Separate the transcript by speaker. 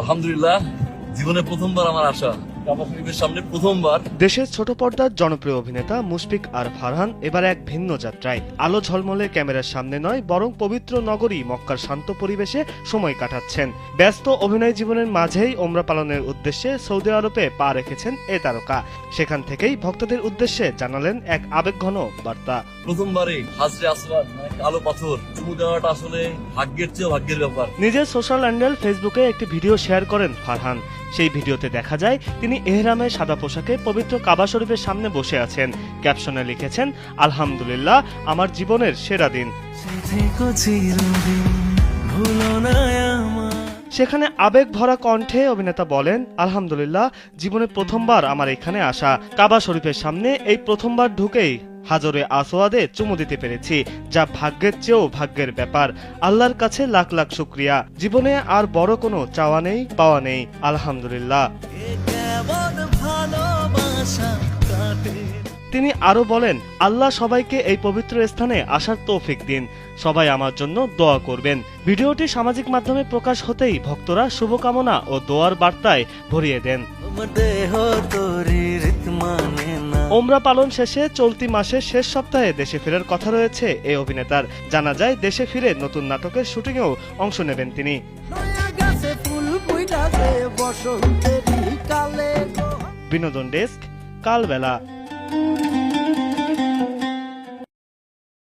Speaker 1: আলহামদুলিল্লাহ, জীবনে প্রথমবার আমার আসা কাবা শরীফের সামনে, প্রথমবার।
Speaker 2: দেশের ছোট পর্দার জনপ্রিয় অভিনেতা মুশফিক আর ফারহান এবার এক ভিন্ন যাত্রায়। আলো ঝলমলে ক্যামেরার সামনে নয়, বরং পবিত্র নগরী মক্কার শান্ত পরিবেশে সময় কাটাচ্ছেন। ব্যস্ত অভিনয় জীবনের মাঝেই ওমরা পালনের উদ্দেশ্যে সৌদি আরবে পা রেখেছেন এ তারকা। সেখান থেকেই ভক্তদের উদ্দেশ্যে জানালেন এক আবেগঘন বার্তা।
Speaker 1: প্রথমবারে হাজরে আসওয়াদ মানে কালো পাথর চুমু দেওয়াটা আসলে ভাগ্যের চেয়েও ভাগ্যের ব্যাপার।
Speaker 2: নিজের সোশ্যাল হ্যান্ডেল ফেসবুকে একটি ভিডিও শেয়ার করেন ফারহান। সেই ভিডিওতে দেখা যায় তিনি এহরামে সাদা পোশাকে পবিত্র কাবা শরীফের সামনে বসে আছেন। ক্যাপশনে লিখেছেন, আলহামদুলিল্লাহ, আমার জীবনের সেরা দিন। সেখানে আবেগ ভরা কণ্ঠে অভিনেতা বলেন, আলহামদুলিল্লাহ, জীবনে প্রথমবার আমার এখানে আসা। কাবা শরীফের সামনে এই প্রথমবার ঢুকেই হাজরে আসওয়াদে চুমু দিতে পেরেছি, যা ভাগ্যের চেয়েও ভাগ্যের ব্যাপার। আল্লাহর কাছে লাখ লাখ শুকরিয়া। জীবনে আর বড় কোনো চাওয়া নেই, পাওয়া নেই। আলহামদুলিল্লাহ। তিনি আরো বলেন, আল্লাহ সবাইকে এই পবিত্র স্থানে আসার তৌফিক দিন। সবাই আমার জন্য দোয়া করবেন। ভিডিওটি সামাজিক মাধ্যমে প্রকাশ হতেই ভক্তরা শুভকামনা ও দোয়ার বার্তায় ভরিয়ে দেন। ওমরা পালন শেষে চলতি মাসের শেষ সপ্তাহে দেশে ফেরার কথা রয়েছে এই অভিনেতার। জানা যায়, দেশে ফিরে নতুন নাটকের শুটিংয়েও অংশ নেবেন তিনি। বিনোদন ডেস্ক, কালবেলা।